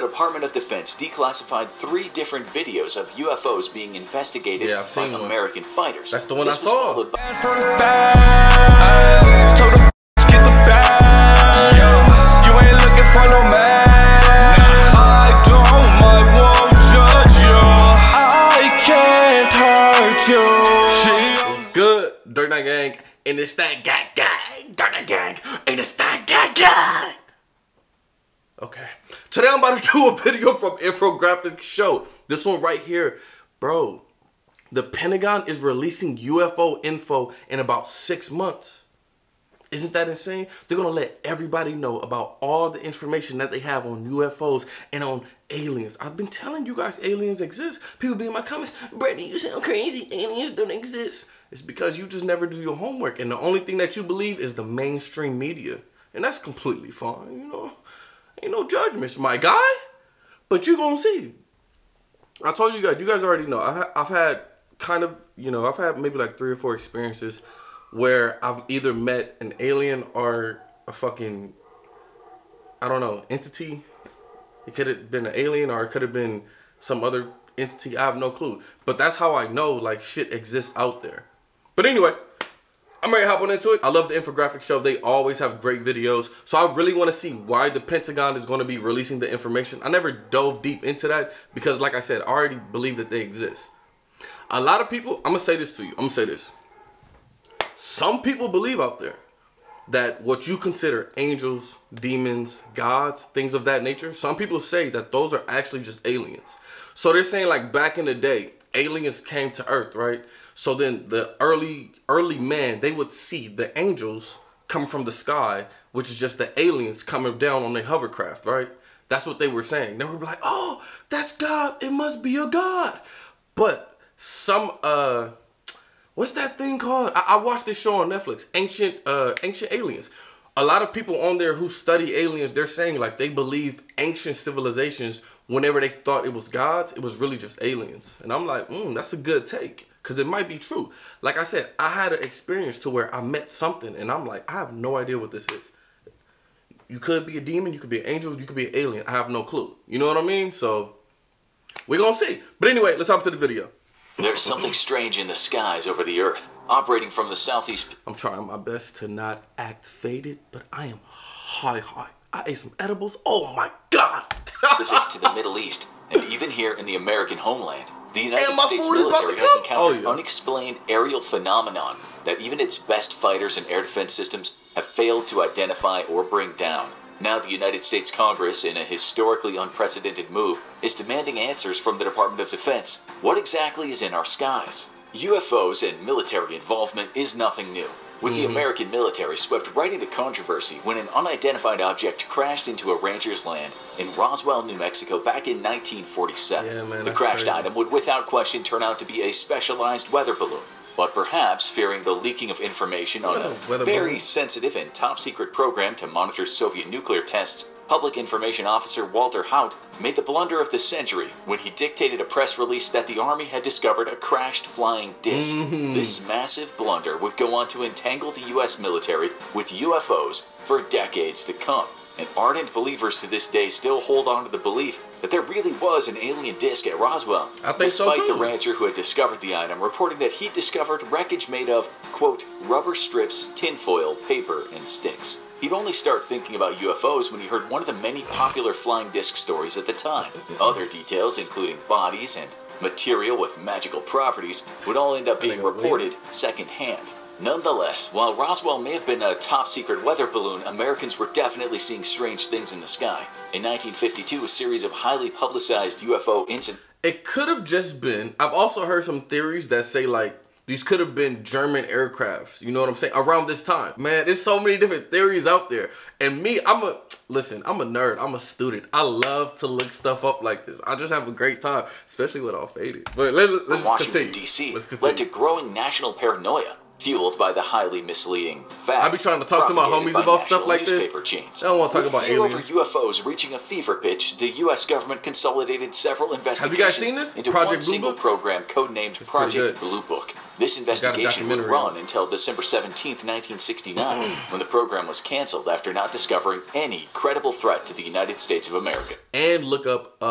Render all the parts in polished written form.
Department of Defense declassified 3 different videos of UFOs being investigated by American fighters. That's the one I saw. You ain't looking for no man. I won't judge you. I can't hurt you. It's good, Dirt Night Gang, and it's that gang. Dirt Night Gang, and it's that gang. Okay. Today I'm about to do a video from Infographics Show. This one right here, bro. The Pentagon is releasing UFO info in about 6 months. Isn't that insane? They're going to let everybody know about all the information that they have on UFOs and on aliens. I've been telling you guys aliens exist. People be in my comments, Brittany, you sound crazy. Aliens don't exist. It's because you just never do your homework. And the only thing that you believe is the mainstream media. And that's completely fine, you know. Ain't no judgments, my guy. But you gonna see. I told you guys already know. I've had kind of, you know, I've had maybe like 3 or 4 experiences where I've either met an alien or a fucking, I don't know, entity. It could have been an alien or it could have been some other entity. I have no clue. But that's how I know like shit exists out there. But anyway, I'm ready to hop on into it. I love the Infographics Show. They always have great videos. So I really want to see why the Pentagon is going to be releasing the information. I never dove deep into that because, like I said, I already believe that they exist. A lot of people, I'm going to say this to you. I'm going to say this. Some people believe out there that what you consider angels, demons, gods, things of that nature, some people say that those are actually just aliens. So they're saying like back in the day, aliens came to Earth, right? So then the early man, they would see the angels coming from the sky, which is just the aliens coming down on their hovercraft, right? That's what they were saying. They were like, oh, that's God. It must be a God. But some, what's that thing called? I watched this show on Netflix, Ancient Aliens. A lot of people on there who study aliens, they're saying like they believe ancient civilizations, whenever they thought it was gods, it was really just aliens. And I'm like, that's a good take. Because it might be true. Like I said, I had an experience to where I met something and I'm like, I have no idea what this is. You could be a demon, you could be an angel, you could be an alien. I have no clue. You know what I mean? So, we're going to see. But anyway, let's hop to the video. There's something strange in the skies over the Earth, operating from the southeast. I'm trying my best to not act faded, but I am high. I ate some edibles. Oh my God. Pacific to the Middle East, and even here in the American homeland. The United States military has encountered unexplained aerial phenomenon that even its best fighters and air defense systems have failed to identify or bring down. Now the United States Congress, in a historically unprecedented move, is demanding answers from the Department of Defense. What exactly is in our skies? UFOs and military involvement is nothing new, with the American military swept right into controversy when an unidentified object crashed into a rancher's land in Roswell, New Mexico back in 1947. The crashed item would without question turn out to be a specialized weather balloon. But perhaps, fearing the leaking of information on a very sensitive and top-secret program to monitor Soviet nuclear tests, Public Information Officer Walter Haut made the blunder of the century when he dictated a press release that the Army had discovered a crashed flying disc. This massive blunder would go on to entangle the U.S. military with UFOs for decades to come. And ardent believers to this day still hold on to the belief that there really was an alien disc at Roswell. I think so too. Despite the rancher who had discovered the item reporting that he discovered wreckage made of, quote, rubber strips, tinfoil, paper, and sticks. He'd only start thinking about UFOs when he heard one of the many popular flying disc stories at the time. Other details, including bodies and material with magical properties, would all end up being reported secondhand. Nonetheless, while Roswell may have been a top-secret weather balloon, Americans were definitely seeing strange things in the sky. In 1952, a series of highly publicized UFO incidents... It could have just been... I've also heard some theories that say, like, these could have been German aircrafts. You know what I'm saying? Around this time. Man, there's so many different theories out there. And me, listen, I'm a nerd. I'm a student. I love to look stuff up like this. I just have a great time, especially with all faded. But let's Washington, D.C. led to growing national paranoia. fueled by the highly misleading fact. I be trying to talk to my homies about stuff like this. Chains. I don't want to talk about aliens. Over UFOs reaching a fever pitch, the U.S. government consolidated several investigations. Have you guys seen this? Into one single program codenamed Project Blue Book. This investigation would run until December 17th, 1969, when the program was canceled after not discovering any credible threat to the United States of America. And look up,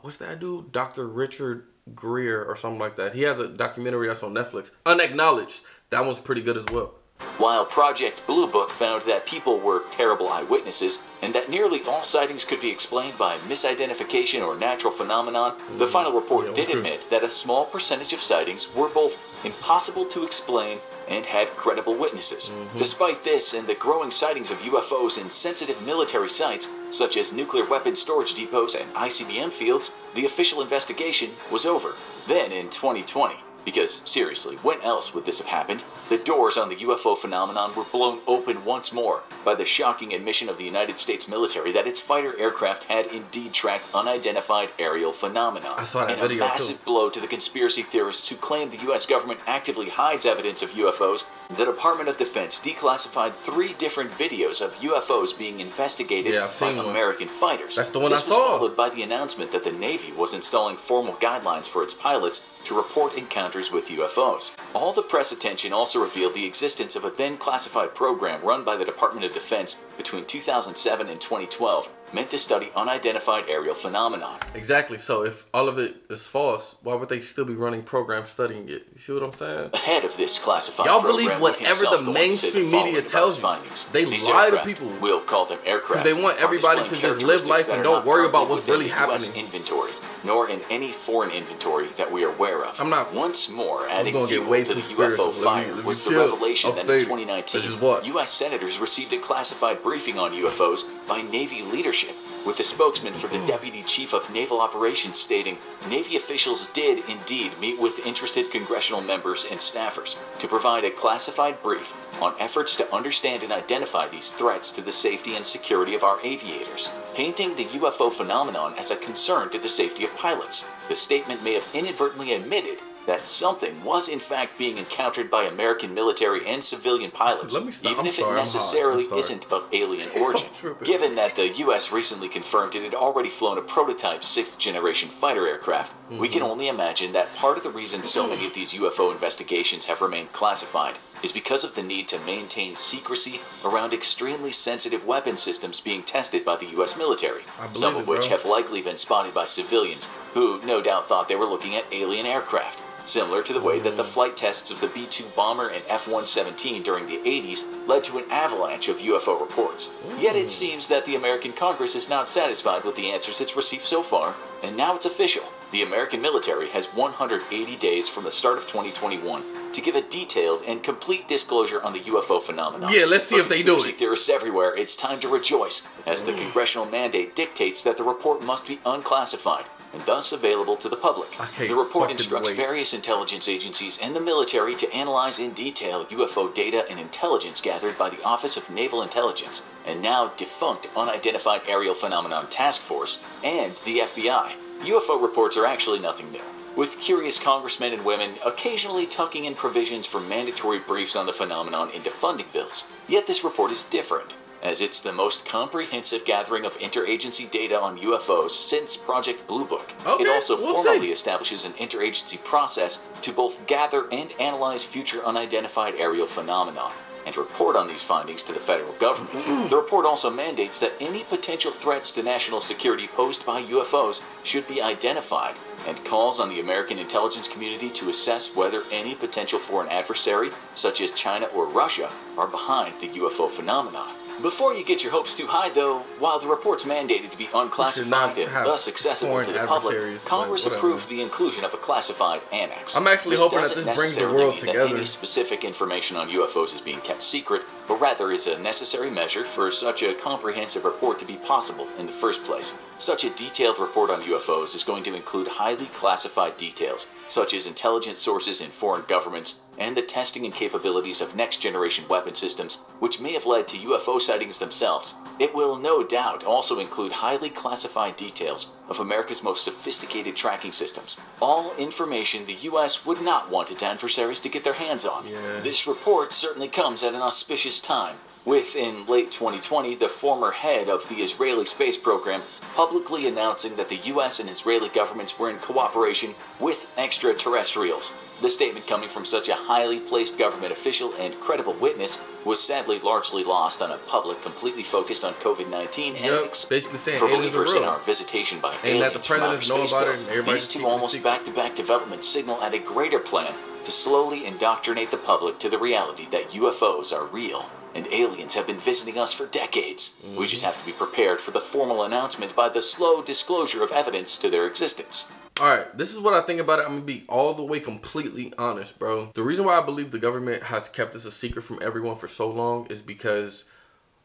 what's that dude? Dr. Richard Greer or something like that. He has a documentary that's on Netflix. Unacknowledged. That one's pretty good as well. While Project Blue Book found that people were terrible eyewitnesses and that nearly all sightings could be explained by misidentification or natural phenomenon, the final report did admit that a small percentage of sightings were both impossible to explain and had credible witnesses. Despite this and the growing sightings of UFOs in sensitive military sites, such as nuclear weapons storage depots and ICBM fields, the official investigation was over. Then in 2020, because, seriously, when else would this have happened? The doors on the UFO phenomenon were blown open once more by the shocking admission of the United States military that its fighter aircraft had indeed tracked unidentified aerial phenomena. I saw that and video a massive blow to the conspiracy theorists who claim the U.S. government actively hides evidence of UFOs. The Department of Defense declassified 3 different videos of UFOs being investigated by American fighters. That's the one this I saw. was followed by the announcement that the Navy was installing formal guidelines for its pilots to report encounters with UFOs. All the press attention also revealed the existence of a then classified program run by the Department of Defense between 2007 and 2012 meant to study unidentified aerial phenomenon. Exactly. So if all of it is false, why would they still be running programs studying it? You see what I'm saying? Ahead of this classified y'all program, believe whatever the mainstream media tells you. They lie to people. We'll call them aircraft. They want everybody to just live life and don't worry about what's really happening. Inventory, nor in any foreign inventory that we are aware of. I'm not. Once more, adding fuel to the UFO fire was the revelation that in 2019, U.S. senators received a classified briefing on UFOs by Navy leadership, with the spokesman for the Deputy Chief of Naval Operations stating, Navy officials did indeed meet with interested congressional members and staffers to provide a classified brief on efforts to understand and identify these threats to the safety and security of our aviators, painting the UFO phenomenon as a concern to the safety of pilots. The statement may have inadvertently admitted that something was in fact being encountered by American military and civilian pilots, even if it necessarily isn't of alien origin. Given that the U.S. recently confirmed it had already flown a prototype 6th-generation fighter aircraft, we can only imagine that part of the reason so many of these UFO investigations have remained classified is because of the need to maintain secrecy around extremely sensitive weapon systems being tested by the U.S. military, some of which have likely been spotted by civilians who no doubt thought they were looking at alien aircraft. Similar to the way that the flight tests of the B-2 bomber and F-117 during the 80s led to an avalanche of UFO reports. Yet it seems that the American Congress is not satisfied with the answers it's received so far, and now it's official. The American military has 180 days from the start of 2021 to give a detailed and complete disclosure on the UFO phenomenon. Yeah, let's see if they do it. For conspiracy theorists everywhere, it's time to rejoice, as the congressional mandate dictates that the report must be unclassified and thus available to the public. The report instructs various intelligence agencies and the military to analyze in detail UFO data and intelligence gathered by the Office of Naval Intelligence, and now defunct Unidentified Aerial Phenomenon Task Force, and the FBI. UFO reports are actually nothing new, with curious congressmen and women occasionally tucking in provisions for mandatory briefs on the phenomenon into funding bills. Yet this report is different, as it's the most comprehensive gathering of interagency data on UFOs since Project Blue Book. It also formally establishes an interagency process to both gather and analyze future unidentified aerial phenomena, and report on these findings to the federal government. The report also mandates that any potential threats to national security posed by UFOs should be identified, and calls on the American intelligence community to assess whether any potential foreign adversary, such as China or Russia, are behind the UFO phenomenon. Before you get your hopes too high, though, while the report's mandated to be unclassified and thus accessible to the public, Congress approved the inclusion of a classified annex. I'm actually hoping that this brings the world together. Any specific information on UFOs is being kept secret, but rather is a necessary measure for such a comprehensive report to be possible in the first place. Such a detailed report on UFOs is going to include highly classified details, such as intelligence sources in foreign governments, and the testing and capabilities of next-generation weapon systems, which may have led to UFO sightings themselves. It will no doubt also include highly classified details of America's most sophisticated tracking systems. All information the U.S. would not want its adversaries to get their hands on. This report certainly comes at an auspicious time, with, in late 2020, the former head of the Israeli space program publicly announcing that the U.S. and Israeli governments were in cooperation with extraterrestrials. The statement coming from such a highly placed government official and credible witness was sadly largely lost on a public completely focused on COVID-19 and basically saying for believers in our visitation by aliens from outer space. These two almost back-to-back developments signal at a greater plan to slowly indoctrinate the public to the reality that UFOs are real and aliens have been visiting us for decades. We just have to be prepared for the formal announcement by the slow disclosure of evidence to their existence. Alright, this is what I think about it. I'm going to be all the way completely honest, bro. The reason why I believe the government has kept this a secret from everyone for so long is because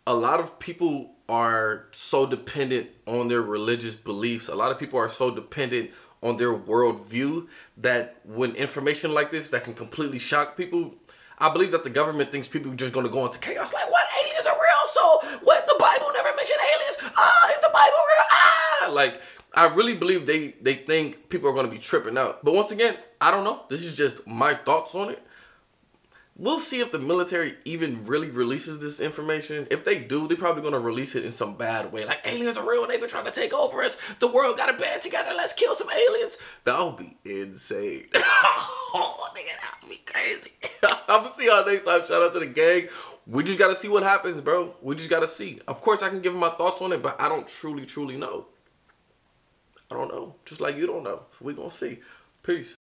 a lot of people are so dependent on their religious beliefs. A lot of people are so dependent on their worldview that when information like this that can completely shock people, I believe that the government thinks people are just going to go into chaos. Like, what? Aliens are real? So, what? The Bible never mentioned aliens? Is the Bible real? Like, I really believe they think people are going to be tripping out. But once again, I don't know. This is just my thoughts on it. We'll see if the military even really releases this information. If they do, they're probably going to release it in some bad way. Like, aliens are real and they've been trying to take over us. The world got to band together. Let's kill some aliens. That would be insane. Oh, nigga, that would be crazy. I'm going to see y'all next time. Shout out to the gang. We just got to see what happens, bro. We just got to see. Of course, I can give my thoughts on it, but I don't truly know. I don't know. Just like you don't know. So we're going to see. Peace.